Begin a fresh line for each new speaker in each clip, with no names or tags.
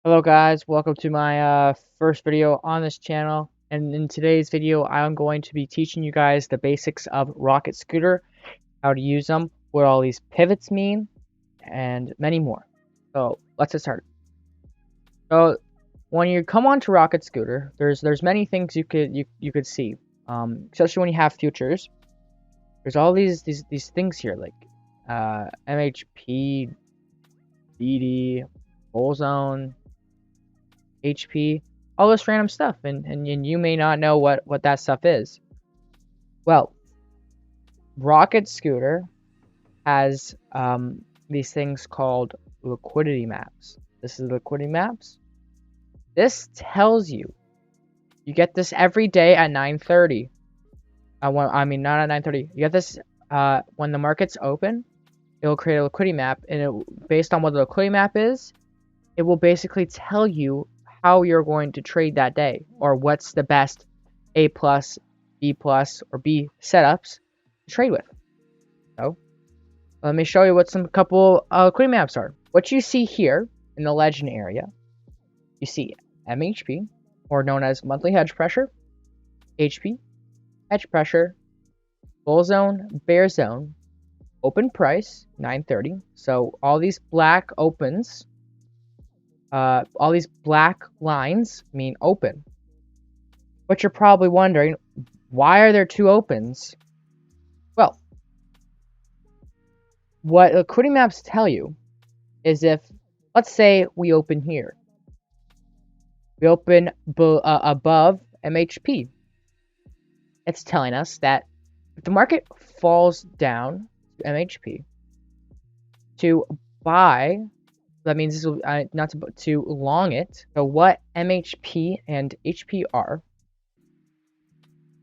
Hello guys, welcome to my first video on this channel, and in today's video I'm going to be teaching you guys the basics of Rocket Scooter, how to use them, what all these pivots mean, and many more. So let's get started. So when you come onto Rocket Scooter, there's many things you could see, especially when you have futures. There's all these things here like MHP, BD, Bull Zone, HP, all this random stuff, and you may not know what that stuff is. Well, Rocket Scooter has these things called liquidity maps. This is liquidity maps. This tells you get this every day at 9:30. I mean not at 9:30. You get this when the market's open. It will create a liquidity map, and based on what the liquidity map is, it will basically tell you how you're going to trade that day, or what's the best A plus, B plus, or B setups to trade with. So let me show you what some couple liquidity maps are. What you see here in the legend area, you see MHP, or known as monthly hedge pressure, HP, hedge pressure, bull zone, bear zone, open price, 9:30. So all these black opens, all these black lines mean open. But you're probably wondering, why are there two opens? Well, what liquidity maps tell you is if, let's say we open here. We open above MHP. It's telling us that if the market falls down to MHP, to buy, that means this will, not to long it. So what MHP and HP are,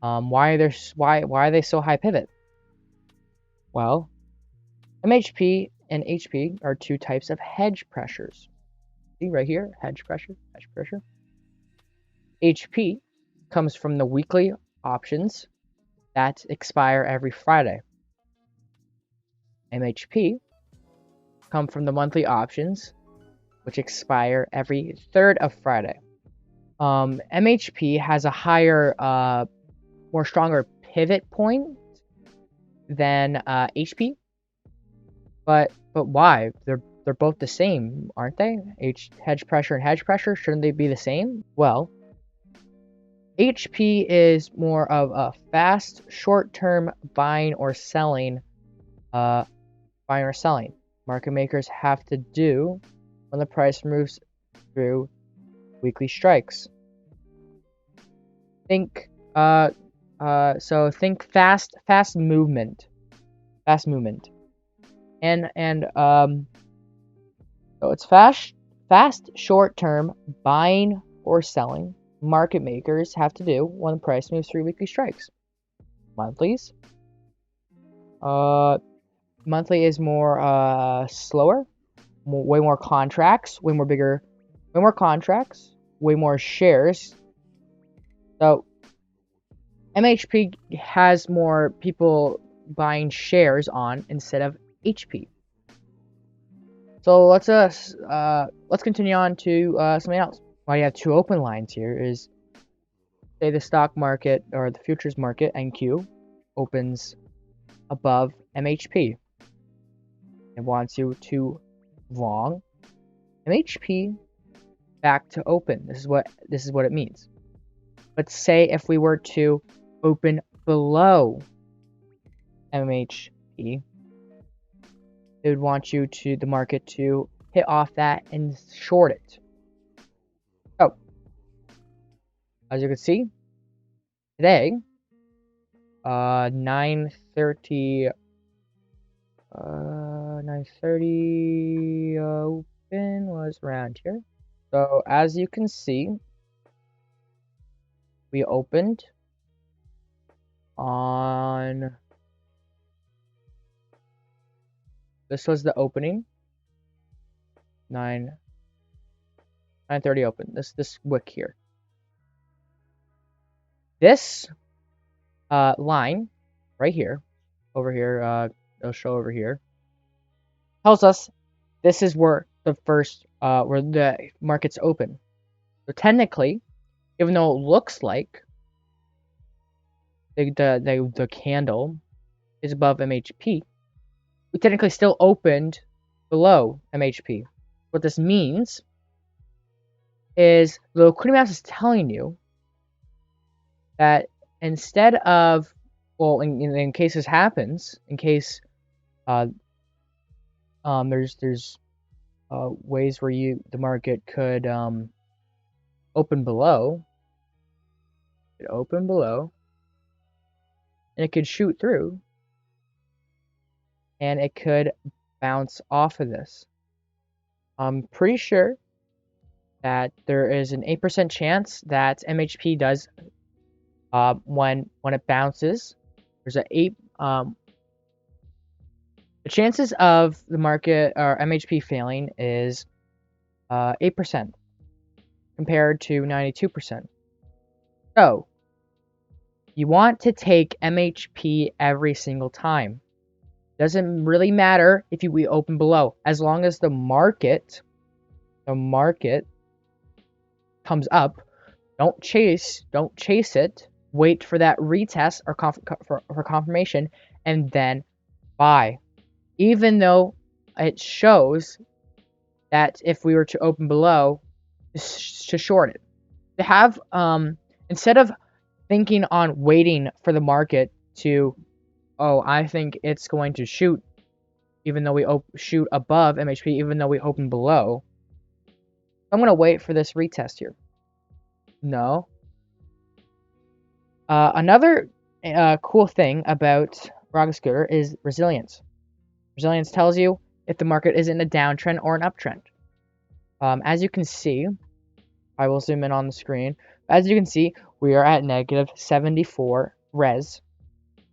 why are they so high pivot? Well, MHP and HP are two types of hedge pressures. See right here, hedge pressure, hedge pressure. HP comes from the weekly options that expire every Friday. MHP come from the monthly options, which expire every third of Friday. MHP has a higher, more stronger pivot point than HP. But why? They're both the same, aren't they? Hedge pressure and hedge pressure, shouldn't they be the same? Well, HP is more of a fast, short-term buying or selling. Market makers have to do when the price moves through weekly strikes. Think think fast movement. So it's fast short-term buying or selling market makers have to do when the price moves through weekly strikes. Monthlies, monthly is more slower, way more contracts, way more bigger, way more contracts, way more shares. So MHP has more people buying shares on instead of HP. So let's continue on to something else. Why you have two open lines here is, say the stock market or the futures market NQ opens above MHP. It wants you to long MHP back to open. This is what it means. But say if we were to open below MHP, it would want you to the market to hit off that and short it. So as you can see, today 9:30 open was around here. So as you can see, we opened on, this was the opening, 9:30 open, this wick here. This line right here, over here, it'll show over here, tells us this is where the first where the market's open. So technically, even though it looks like the candle is above MHP, we technically still opened below MHP. What this means is the liquidity maps is telling you that instead of, well, in case this happens, in case there's ways where the market could open below, and it could shoot through, and it could bounce off of this. I'm pretty sure that there is an 8% chance that MHP does when it bounces. There's the chances of the market or MHP failing is 8% compared to 92%. So you want to take MHP every single time. Doesn't really matter if we open below, as long as the market comes up. Don't chase it. Wait for that retest or for confirmation, and then buy. Even though it shows that if we were to open below, to short it. To have instead of thinking on waiting for the market to, oh, I think it's going to shoot, even though we shoot above MHP, even though we open below. I'm gonna wait for this retest here. No. Another cool thing about Rocket Scooter is resilience. Resilience tells you if the market is in a downtrend or an uptrend. As you can see, I will zoom in on the screen. As you can see, we are at negative 74 res,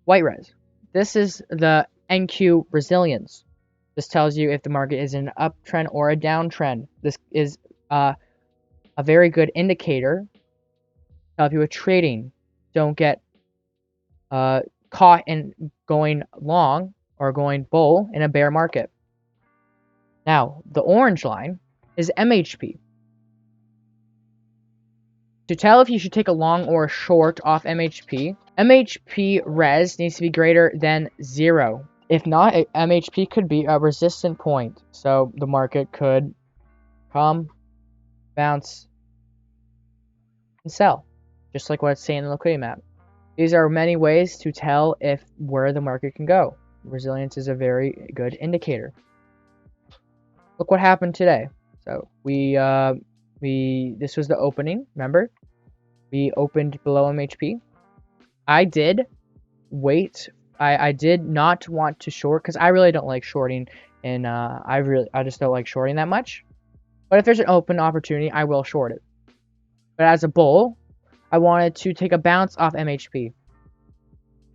white res. This is the NQ resilience. This tells you if the market is in an uptrend or a downtrend. This is a very good indicator to help you with trading. Don't get caught in going long or going bull in a bear market. Now, the orange line is MHP. To tell if you should take a long or a short off MHP, MHP res needs to be greater than 0. If not, MHP could be a resistant point. So the market could come, bounce, and sell. Just like what it's saying in the liquidity map. These are many ways to tell if where the market can go. Resilience is a very good indicator. Look what happened today. So this was the opening, remember? We opened below MHP. I did wait. I did not want to short because I really don't like shorting, and I just don't like shorting that much. But if there's an open opportunity, I will short it. But as a bull, I wanted to take a bounce off MHP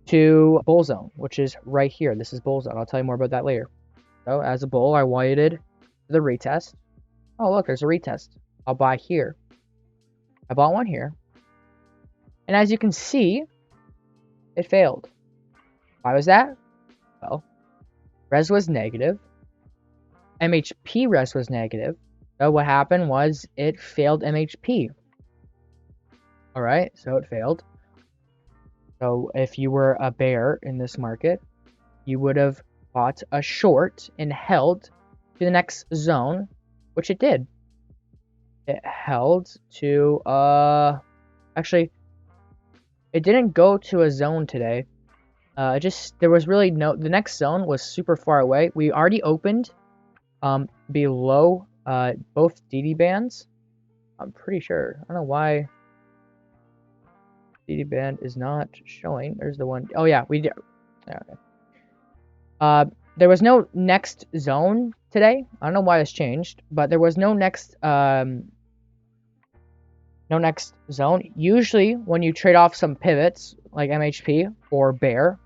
to bull zone, which is right here. This is bull zone. I'll tell you more about that later. So as a bull, I waited for the retest. Oh, look, there's a retest. I'll buy here. I bought one here. And as you can see, it failed. Why was that? Well, res was negative. MHP res was negative. So what happened was it failed MHP. Alright, so it failed. So if you were a bear in this market, you would have bought a short and held to the next zone, which it did. It held to, actually, it didn't go to a zone today. There was really the next zone was super far away. We already opened below both DD bands. I'm pretty sure. I don't know why DD band is not showing. There's the one. Oh yeah, we did. Yeah, okay. There was no next zone today. I don't know why this changed, but there was no next zone. Usually when you trade off some pivots like MHP or bear,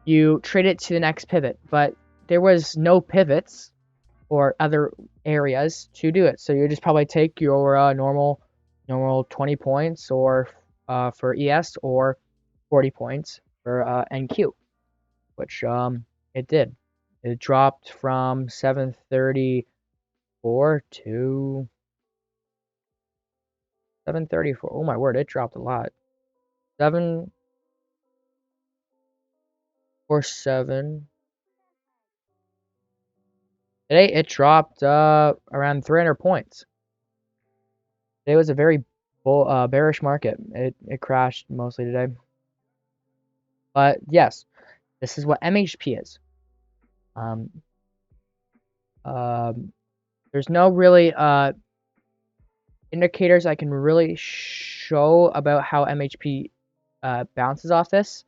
you trade it to the next pivot, but there was no pivots or other areas to do it. So you just probably take your normal 20 points or for ES or 40 points for NQ, which it did. It dropped from 734 7.42. 7.34. Oh my word, it dropped a lot. 7.47. Today it dropped around 300 points. Today was a very bearish market. It crashed mostly today. But yes, this is what MHP is. Um, there's no really indicators I can really show about how MHP bounces off this.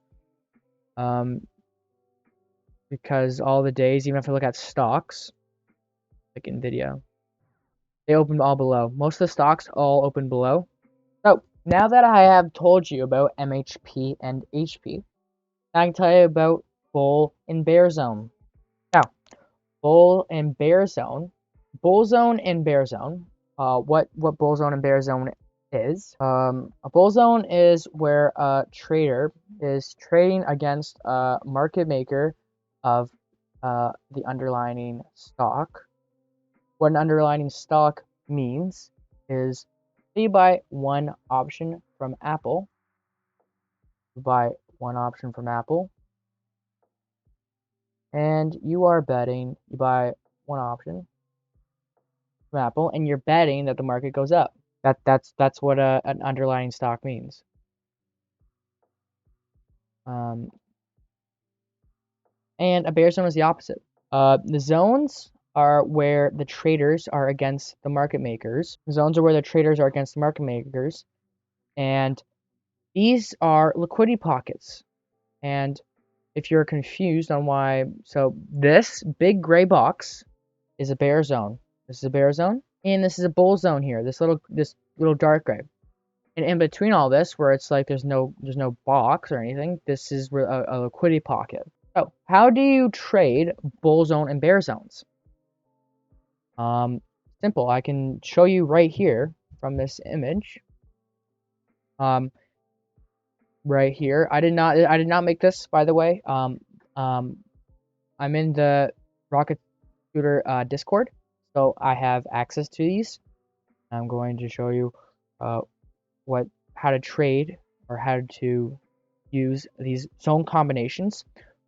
Because all the days, even if I look at stocks, like Nvidia, they opened all below. Most of the stocks all open below. So now that I have told you about MHP and HP, I can tell you about bull and bear zone. Now, bull and bear zone. Bull zone and bear zone. What bull zone and bear zone is? A bull zone is where a trader is trading against a market maker of the underlying stock. What an underlying stock means is you buy one option from Apple. You buy one option from Apple, and you are betting. You buy one option from Apple, and you're betting that the market goes up. That's what an underlying stock means. And a bear zone is the opposite. The zones are where the traders are against the market makers. The zones are where the traders are against the market makers, and these are liquidity pockets. And if you're confused on why, so this big gray box is a bear zone. This is a bear zone, and this is a bull zone here. This little dark gray. And in between all this, where it's like there's no box or anything, this is a liquidity pocket. So how do you trade bull zone and bear zones? Simple. I can show you right here from this image. Right here. I did not make this, by the way. I'm in the Rocket Scooter Discord, so I have access to these. I'm going to show you how to trade or how to use these zone combinations,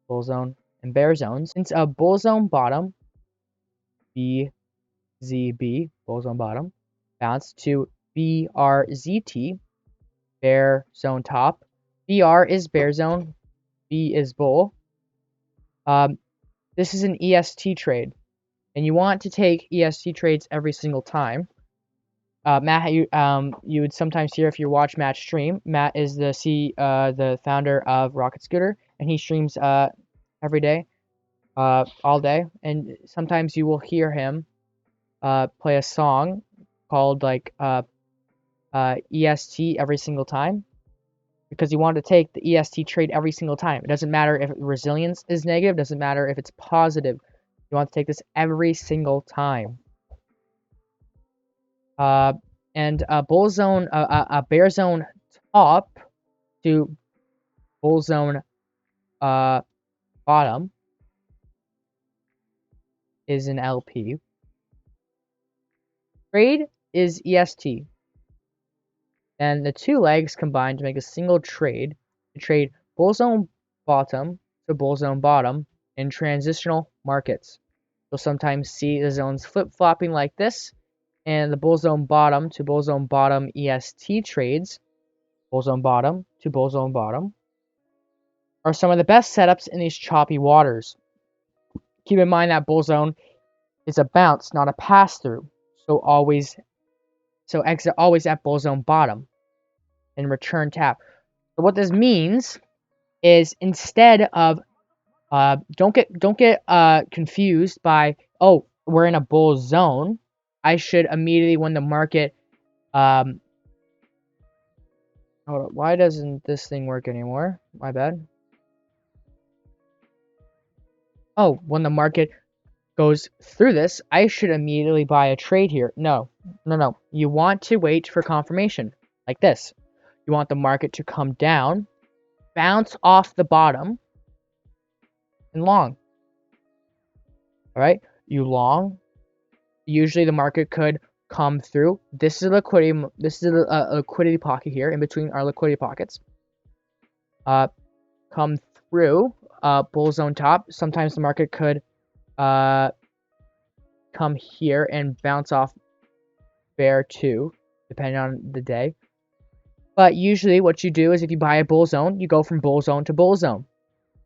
bull zone and bear zones. Since a bull zone bottom, BZB, bull zone bottom, bounce to BRZT, bear zone top. BR is bear zone, B is bull. This is an EST trade, and you want to take EST trades every single time. Matt, you would sometimes hear if you watch Matt stream. Matt is the founder of Rocket Scooter, and he streams every day, all day. And sometimes you will hear him play a song called like EST every single time, because you want to take the EST trade every single time. It doesn't matter if resilience is negative. Doesn't matter if it's positive. You want to take this every single time. And a bull zone, a bear zone top to bull zone bottom is an LP. Trade is EST. And the two legs combine to make a single trade to trade bull zone bottom to bull zone bottom in transitional markets. You'll sometimes see the zones flip-flopping like this, and the bull zone bottom to bull zone bottom EST trades, bull zone bottom to bull zone bottom, are some of the best setups in these choppy waters. Keep in mind that bull zone is a bounce, not a pass-through. So exit always at bull zone bottom and return tap. So what this means is instead of don't get confused by, oh, we're in a bull zone. I should immediately, when the market hold on, why doesn't this thing work anymore? My bad. Oh, when the market goes through this, I should immediately buy a trade here. No. You want to wait for confirmation like this. You want the market to come down, bounce off the bottom, and long. All right, you long, usually the market could come through. This is a liquidity. This is a liquidity pocket here in between our liquidity pockets. Come through bull zone top. Sometimes the market could come here and bounce off bear too, depending on the day. But usually what you do is if you buy a bull zone, you go from bull zone to bull zone.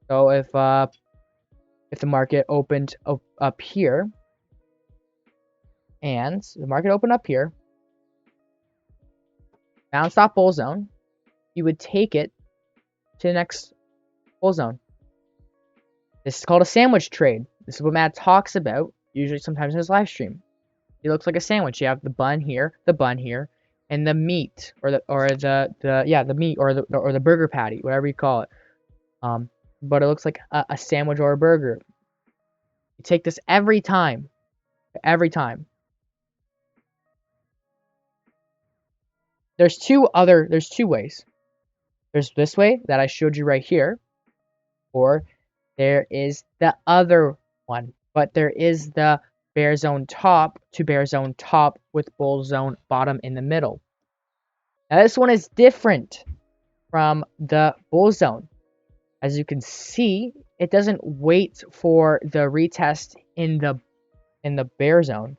So if the market opened up here, and the market opened up here, bounced off bull zone, you would take it to the next bull zone. This is called a sandwich trade. This is what Matt talks about, usually sometimes in his live stream. It looks like a sandwich. You have the bun here, and the meat, or the meat, or the burger patty, whatever you call it. But it looks like a sandwich or a burger. You take this every time. Every time. There's two ways. There's this way that I showed you right here, or there is the other one. But there is the bear zone top to bear zone top with bull zone bottom in the middle. Now this one is different from the bull zone. As you can see, it doesn't wait for the retest in the bear zone.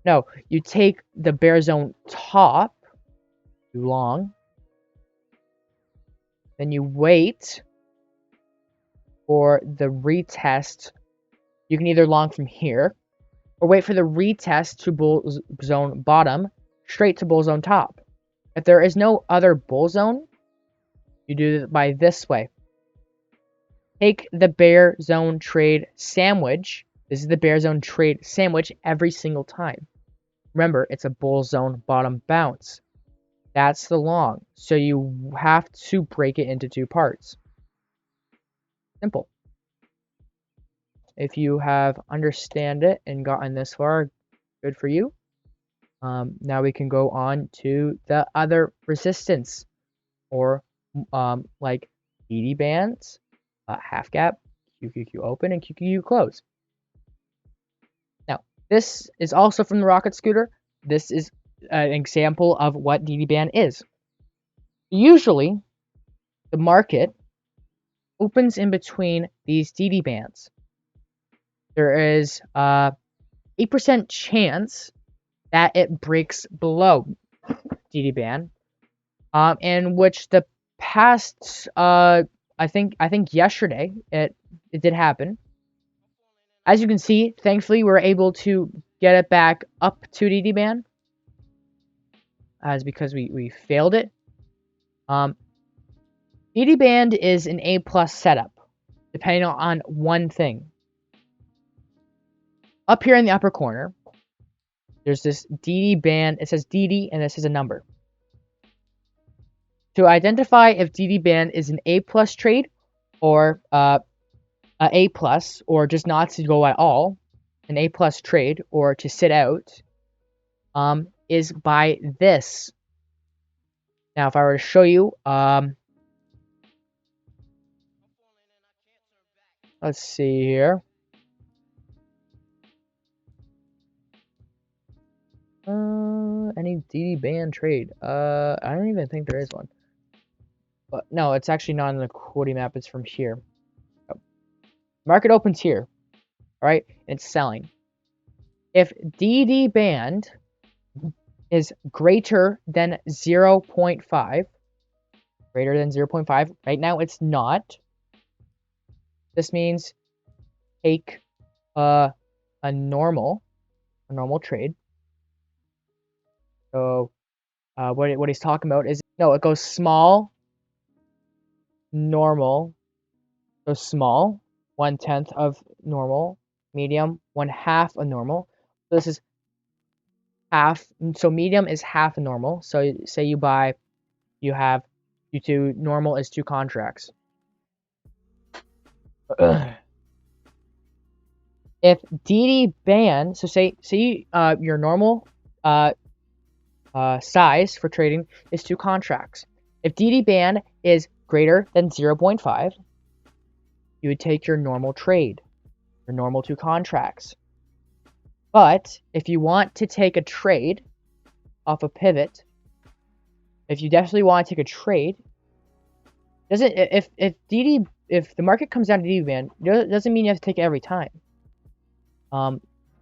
No, you take the bear zone top too long, then you wait for the retest. You can either long from here, or wait for the retest to bull zone bottom, straight to bull zone top. If there is no other bull zone, you do it by this way. Take the bear zone trade sandwich. This is the bear zone trade sandwich every single time. Remember, it's a bull zone bottom bounce. That's the long. So you have to break it into two parts. Simple. If you have understand it and gotten this far, good for you. Now we can go on to the other resistance, or like DD bands, half gap, QQQ open, and QQQ close. Now, this is also from the Rocket Scooter. This is an example of what DD band is. Usually, the market opens in between these DD bands. There is 8% chance that it breaks below DD band, in which the past, I think yesterday it did happen. As you can see, thankfully we were able to get it back up to DD band, as because we failed it. DD band is an A+ setup, depending on one thing. Up here in the upper corner, there's this DD band. It says DD, and this is a number. To identify if DD band is an A+ trade, or a A+, or just not to go at all, an A+ trade, or to sit out, is by this. Now, if I were to show you, let's see here. Any DD band trade? I don't even think there is one. But no, it's actually not in the liquidity map. It's from here. Oh. Market opens here. All right, it's selling. If DD band is greater than 0.5, right now it's not. This means take a normal trade. So what he's talking about is, no, it goes small, normal, so small, 1/10 of normal, medium, 1/2 of normal. So this is half. So medium is half a normal. So say you buy, you do normal is 2 contracts. If DD band, so say your normal size for trading is 2 contracts. If DD band is greater than 0.5, you would take your normal trade, your normal 2 contracts. But if you want to take a trade off a pivot, if you definitely want to take a trade, doesn't if the market comes down to DD band, it doesn't mean you have to take it every time.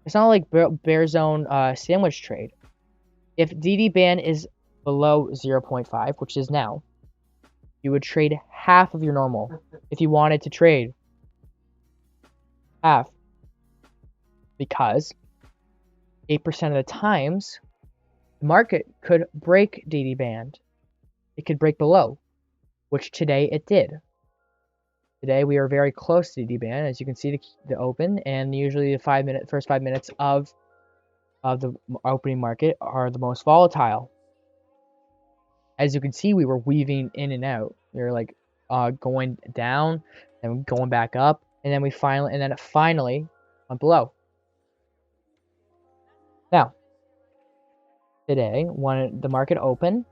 It's not like bear zone sandwich trade. If DD band is below 0.5, which is now, you would trade half of your normal if you wanted to trade half, because 8% of the times the market could break DD band. It could break below, which today it did. Today we are very close to DD band, as you can see the open, and usually the first 5 minutes of the opening market are the most volatile. As you can see, we were weaving in and out. We were like going down and going back up, and then it finally went below. Now, today, when the market opened,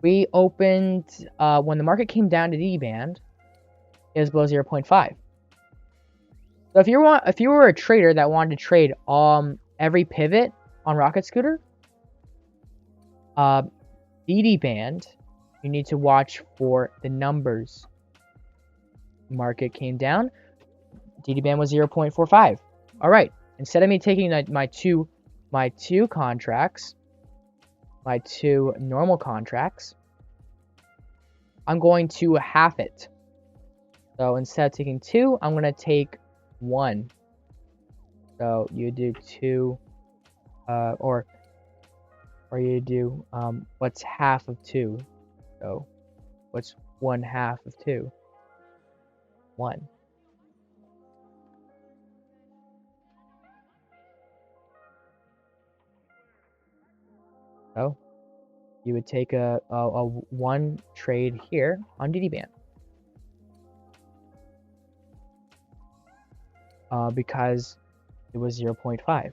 we opened when the market came down to D band, it was below 0.5. So if you were a trader that wanted to trade every pivot on Rocket Scooter, DD band, you need to watch for the numbers. Market came down, DD band was 0.45. All right, instead of me taking my two contracts, my two normal contracts, I'm going to half it. So instead of taking 2, I'm going to take 1. So you do 2, or you do, what's half of 2? So what's 1/2 of 2? 1. So you would take a 1 trade here on DD band. Because it was 0.5.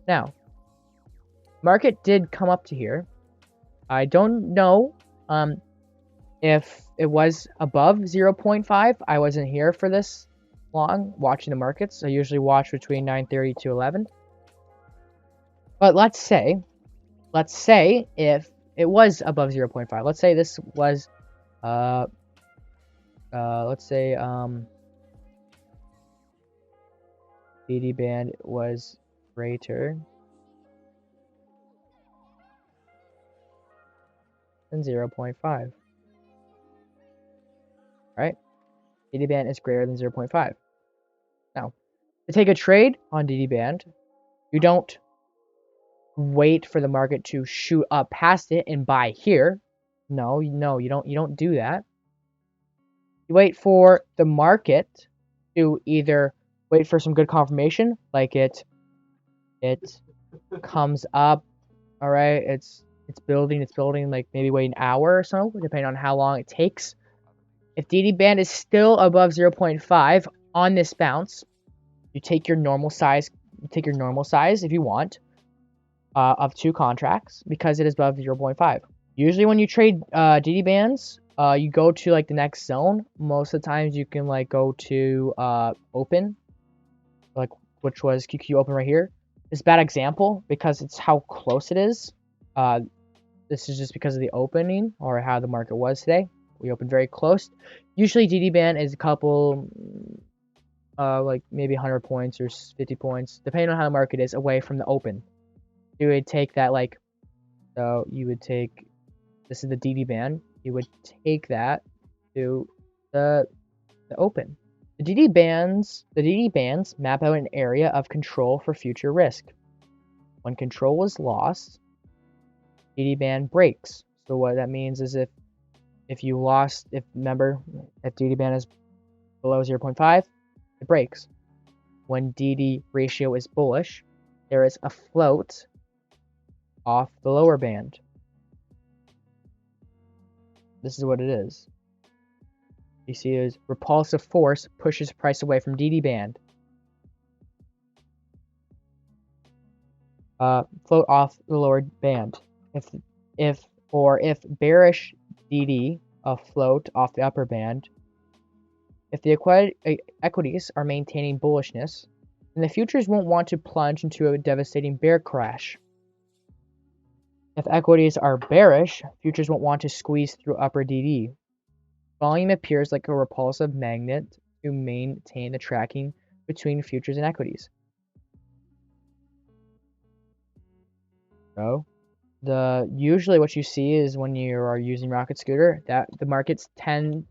Now, market did come up to here. I don't know if it was above 0.5. I wasn't here for this long watching the markets. I usually watch between 9:30 to 11. But let's say if it was above 0.5. Let's say this was let's say DD band was greater than 0.5. Right? DD band is greater than 0.5. Now, to take a trade on DD band, you don't wait for the market to shoot up past it and buy here. No, you don't do that. You wait for the market to either wait for some good confirmation, like it comes up, all right, it's building, like maybe wait an hour or so, depending on how long it takes. If DD band is still above 0.5 on this bounce, you take your normal size. If you want, of 2 contracts, because it is above 0.5. Usually when you trade DD bands, you go to like the next zone. Most of the times you can like go to open, like which was QQ open right here. It's a bad example because it's how close it is. This is just because of the opening or how the market was today. We opened very close. Usually DD band is a couple, like maybe 100 points or 50 points, depending on how the market is, away from the open. You would take that, like, so you would take, this is the DD band, you would take that to the open. The DD bands map out an area of control for future risk. When control is lost, DD band breaks. So what that means is if DD band is below 0.5, it breaks. When DD ratio is bullish, there is a float off the lower band. This is what it is. You see, is repulsive force pushes price away from DD band. Float off the lower band. If bearish DD, a float off the upper band. If the equities are maintaining bullishness, And the futures won't want to plunge into a devastating bear crash. If equities are bearish, futures won't want to squeeze through upper DD. Volume appears like a repulsive magnet to maintain the tracking between futures and equities. So, usually what you see is when you are using Rocket Scooter, that the markets tend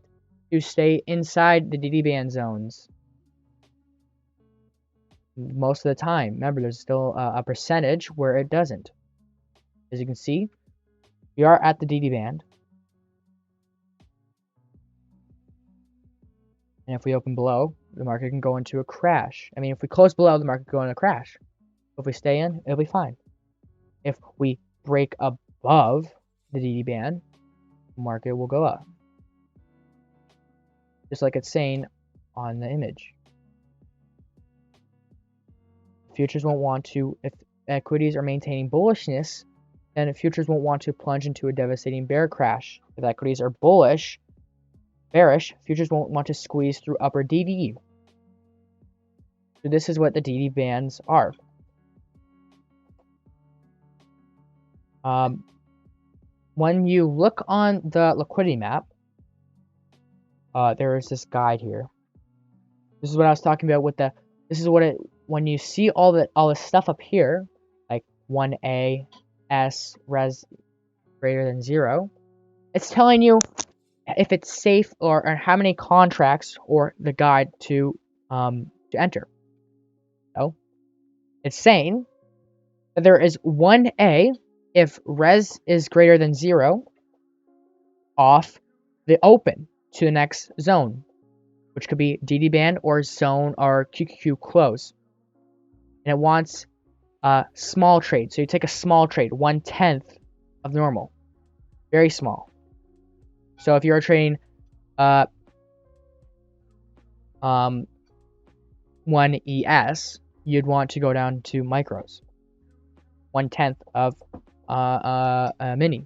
to stay inside the DD band zones most of the time. Remember, there's still a percentage where it doesn't. As you can see, we are at the DD band. And if we open below, the market can go into a crash. I mean, if we close below, the market can go into a crash. If we stay in, it'll be fine. If we break above the DD band, the market will go up. Just like it's saying on the image. Futures won't want to, if equities are maintaining bullishness, then futures won't want to plunge into a devastating bear crash. If equities are bearish, futures won't want to squeeze through upper DD. So this is what the DD bands are. When you look on the liquidity map, there is this guide here. This is what I was talking about with the. This is what it. When you see all the stuff up here, like 1A, S, res greater than 0, it's telling you if it's safe or how many contracts or the guide to enter. So it's saying that there is 1A if res is greater than 0 off the open to the next zone, which could be DD band or zone or QQQ close. And it wants a small trade. So you take a small trade, 1/10 of normal. Very small. So if you're trading 1 ES, you'd want to go down to micros. 1/10 of a mini.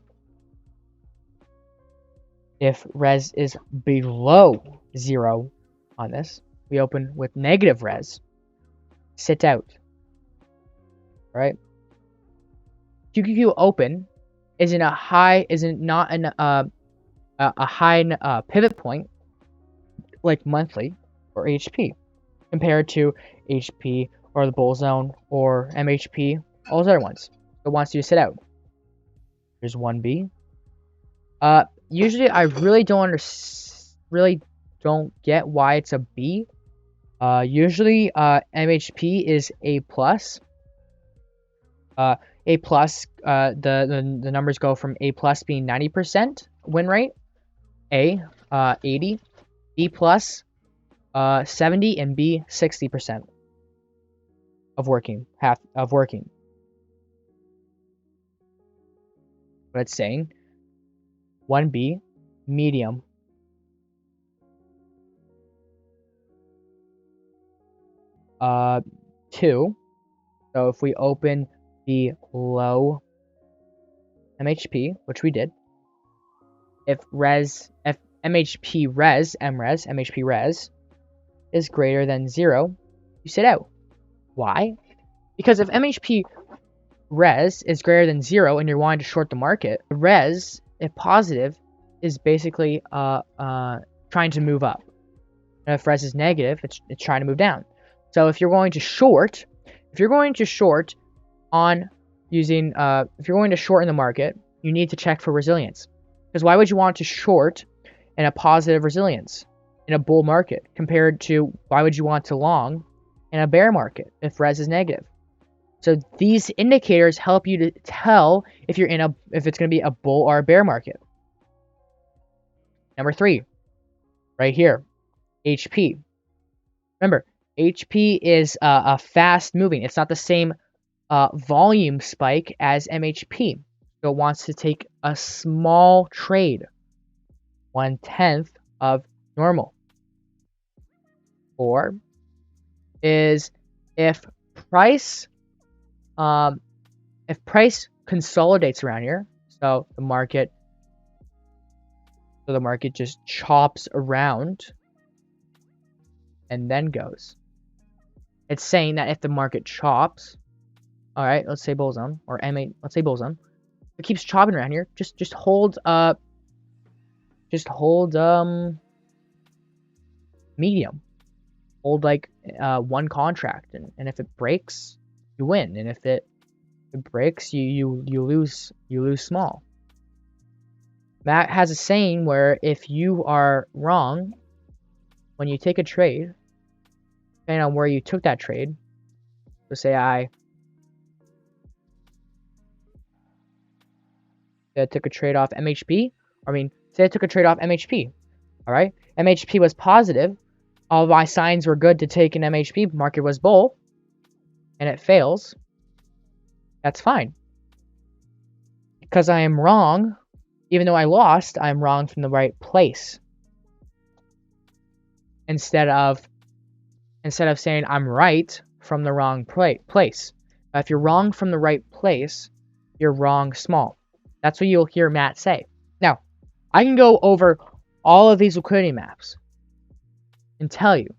If res is below 0 on this, we open with negative res. Sit out. Right? QQQ open isn't not a high pivot point like monthly or HP compared to HP or the bull zone or MHP, all those other ones. It wants you to sit out. Here's 1B. Usually I really don't get why it's a B. Usually MHP is A plus. A plus, the numbers go from A plus being 90% win rate, A 80, B plus 70, and B 60% of working, half of working. But it's saying 1B medium, 2. So if we open the low MHP, which we did, if MHP res is greater than 0, you sit out. Why? Because if MHP res is greater than 0 and you're wanting to short the market, the res, if positive, is basically trying to move up. And if res is negative, it's trying to move down. So if you're going to short on using if you're going to short in the market, you need to check for resilience. Because why would you want to short in a positive resilience in a bull market compared to why would you want to long in a bear market if res is negative? So these indicators help you to tell if it's going to be a bull or a bear market. Number 3, right here, HP. Remember, HP is a fast moving. It's not the same volume spike as MHP. So it wants to take a small trade, 1/10 of normal. Or is if price consolidates around here, so the market just chops around and then goes. It's saying that if the market chops, all right, let's say bull zone or M8, let's say bull zone, it keeps chopping around here. Just hold medium, hold like one contract, and if it breaks, you win, and if it breaks, you lose small. Matt has a saying where if you are wrong when you take a trade, depending on where you took that trade, so say I took a trade off MHP, say I took a trade off MHP, all right? MHP was positive, all of my signs were good to take an MHP, market was bull, and it fails, that's fine. Because I am wrong, even though I lost, I'm wrong from the right place. Instead of saying I'm right from the wrong place. If you're wrong from the right place, you're wrong small. That's what you'll hear Matt say. Now, I can go over all of these liquidity maps and tell you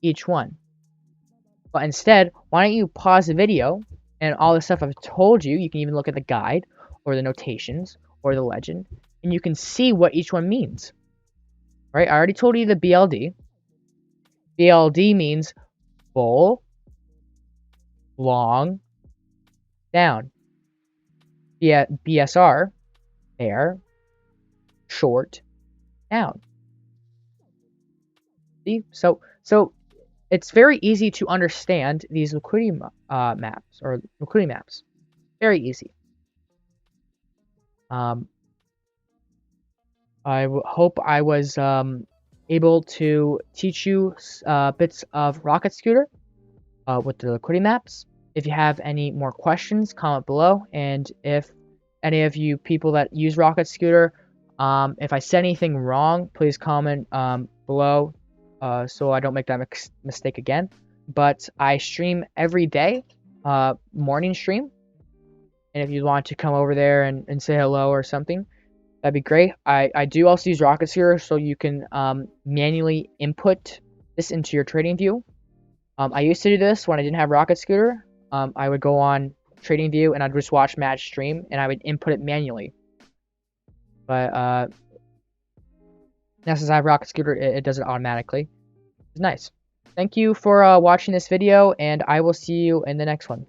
each one. But instead, why don't you pause the video and all the stuff I've told you, you can even look at the guide or the notations or the legend, and you can see what each one means. Right? I already told you the BLD. BLD means bull, long, down. BSR, bear, short, down. See? So it's very easy to understand these liquidity maps or liquidity maps. Very easy. I hope I was able to teach you bits of Rocket Scooter with the liquidity maps. If you have any more questions, comment below. And if any of you people that use Rocket Scooter, if I said anything wrong, please comment below so I don't make that mistake again. But I stream every day, morning stream. And if you want to come over there and say hello or something, that'd be great. I do also use Rocket Scooter so you can manually input this into your trading view. I used to do this when I didn't have Rocket Scooter. I would go on Trading View and I'd just watch Matt's stream and I would input it manually. But now since I have Rocket Scooter, it does it automatically. It's nice. Thank you for watching this video, and I will see you in the next one.